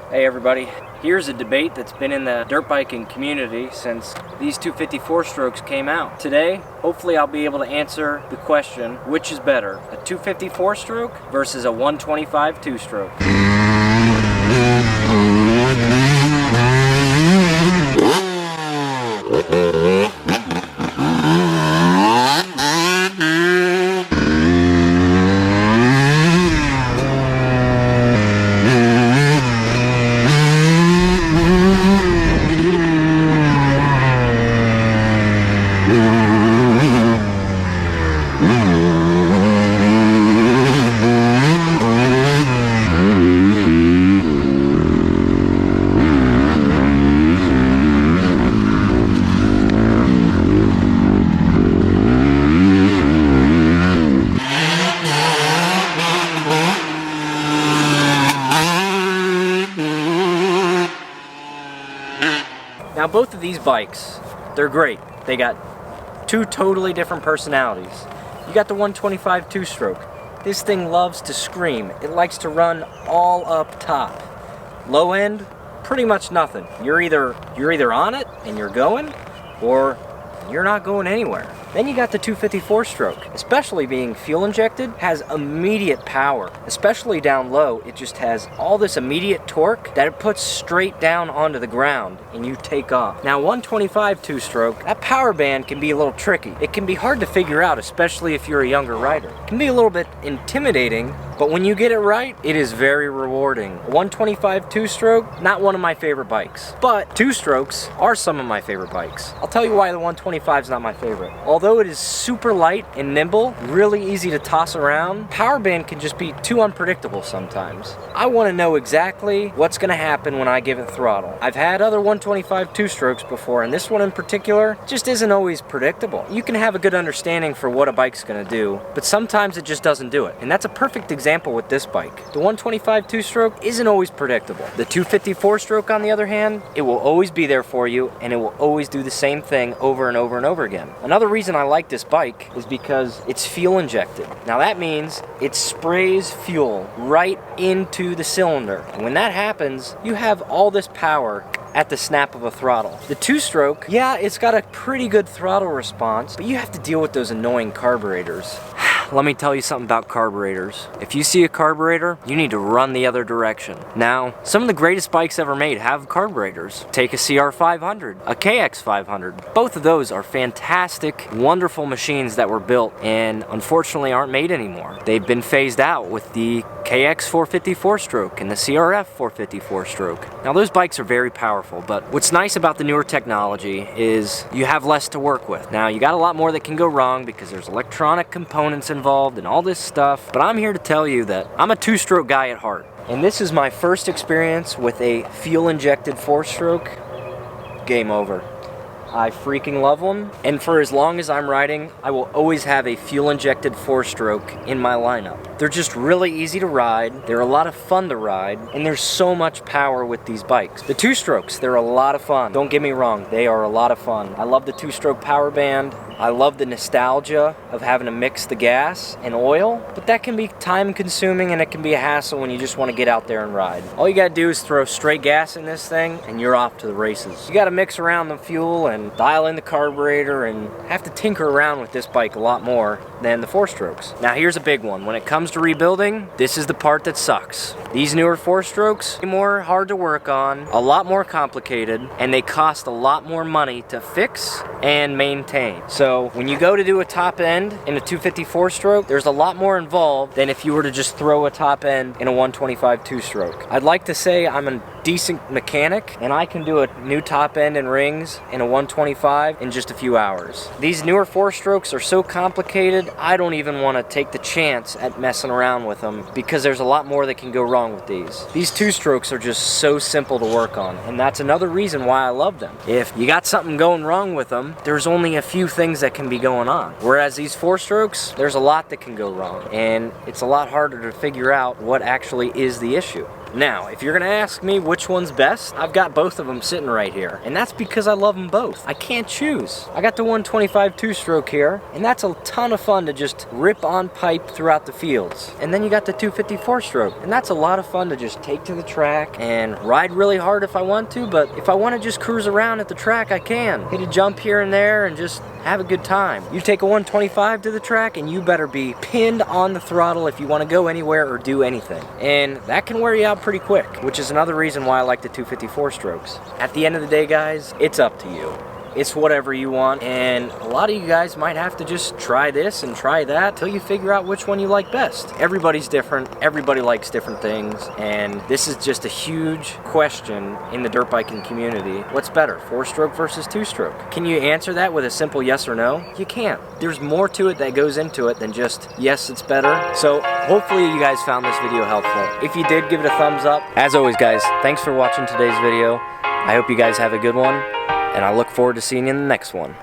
Hey everybody, here's a debate that's been in the dirt biking community since these 254 strokes came out. Today, hopefully I'll be able to answer the question, which is better, a 254 stroke versus a 125 two-stroke? Now both of these bikes, they're great. They got two totally different personalities. You got the 125 two-stroke. This thing loves to scream. It likes to run all up top. Low end, pretty much nothing. You're either on it and you're going, or you're not going anywhere. Then you got the 254 stroke, especially being fuel injected, has immediate power. Especially down low, it just has all this immediate torque that it puts straight down onto the ground and you take off. Now 125 two-stroke, that power band can be a little tricky. It can be hard to figure out, especially if you're a younger rider. It can be a little bit intimidating, but when you get it right, it is very rewarding. A 125 two-stroke, not one of my favorite bikes, but two-strokes are some of my favorite bikes. I'll tell you why the 125 is not my favorite. Although it is super light and nimble, really easy to toss around, power band can just be too unpredictable sometimes. I want to know exactly what's going to happen when I give it throttle. I've had other 125 two-strokes before, and this one in particular just isn't always predictable. You can have a good understanding for what a bike's going to do, but sometimes it just doesn't do it. And that's a perfect example with this bike. The 125 two-stroke isn't always predictable. The 254 stroke, on the other hand, it will always be there for you, and it will always do the same thing over and over and over again. Another reason I like this bike is because it's fuel injected. Now that means it sprays fuel right into the cylinder. And when that happens, you have all this power at the snap of a throttle. The two-stroke, yeah, it's got a pretty good throttle response, but you have to deal with those annoying carburetors. Let me tell you something about carburetors. If you see a carburetor, you need to run the other direction. Now, some of the greatest bikes ever made have carburetors. Take a CR500, a KX500. Both of those are fantastic, wonderful machines that were built and unfortunately aren't made anymore. They've been phased out with the KX 454 stroke and the CRF 454 stroke. Now those bikes are very powerful, but what's nice about the newer technology is you have less to work with. Now you got a lot more that can go wrong because there's electronic components involved and all this stuff, but I'm here to tell you that I'm a two-stroke guy at heart. And this is my first experience with a fuel-injected four-stroke. Game over. I freaking love them, and for as long as I'm riding, I will always have a fuel-injected four-stroke in my lineup. They're just really easy to ride, they're a lot of fun to ride, and there's so much power with these bikes. The two-strokes, they're a lot of fun. Don't get me wrong, they are a lot of fun. I love the two-stroke power band. I love the nostalgia of having to mix the gas and oil, but that can be time-consuming and it can be a hassle when you just want to get out there and ride. All you gotta do is throw straight gas in this thing and you're off to the races. You gotta mix around the fuel and dial in the carburetor and have to tinker around with this bike a lot more than the four-strokes. Now here's a big one. When it comes to rebuilding, this is the part that sucks. These newer four-strokes are more hard to work on, a lot more complicated, and they cost a lot more money to fix and maintain. So when you go to do a top end in a 254 stroke, there's a lot more involved than if you were to just throw a top end in a 125 two-stroke. I'd like to say I'm a decent mechanic and I can do a new top end and rings in a 125 in just a few hours. These newer four-strokes are so complicated, I don't even want to take the chance at messing around with them because there's a lot more that can go wrong with these. These two-strokes are just so simple to work on, and that's another reason why I love them. If you got something going wrong with them, there's only a few things that can be going on. Whereas these four-strokes, there's a lot that can go wrong, and it's a lot harder to figure out what actually is the issue. Now, if you're gonna ask me which one's best, I've got both of them sitting right here. And that's because I love them both. I can't choose. I got the 125 two-stroke here, and that's a ton of fun to just rip on pipe throughout the fields. And then you got the 254 stroke, and that's a lot of fun to just take to the track and ride really hard if I want to, but if I want to just cruise around at the track, I can. Hit a jump here and there and just have a good time. You take a 125 to the track and you better be pinned on the throttle if you want to go anywhere or do anything. And that can wear you out pretty quick, which is another reason why I like the 254 strokes. At the end of the day, guys, it's up to you. It's whatever you want, and a lot of you guys might have to just try this and try that till you figure out which one you like best. Everybody's different, everybody likes different things, and this is just a huge question in the dirt biking community. What's better, 4-stroke versus 2-stroke? Can you answer that with a simple yes or no? You can't. There's more to it that goes into it than just, yes, it's better. So hopefully you guys found this video helpful. If you did, give it a thumbs up. As always, guys, thanks for watching today's video. I hope you guys have a good one, and I look forward to seeing you in the next one.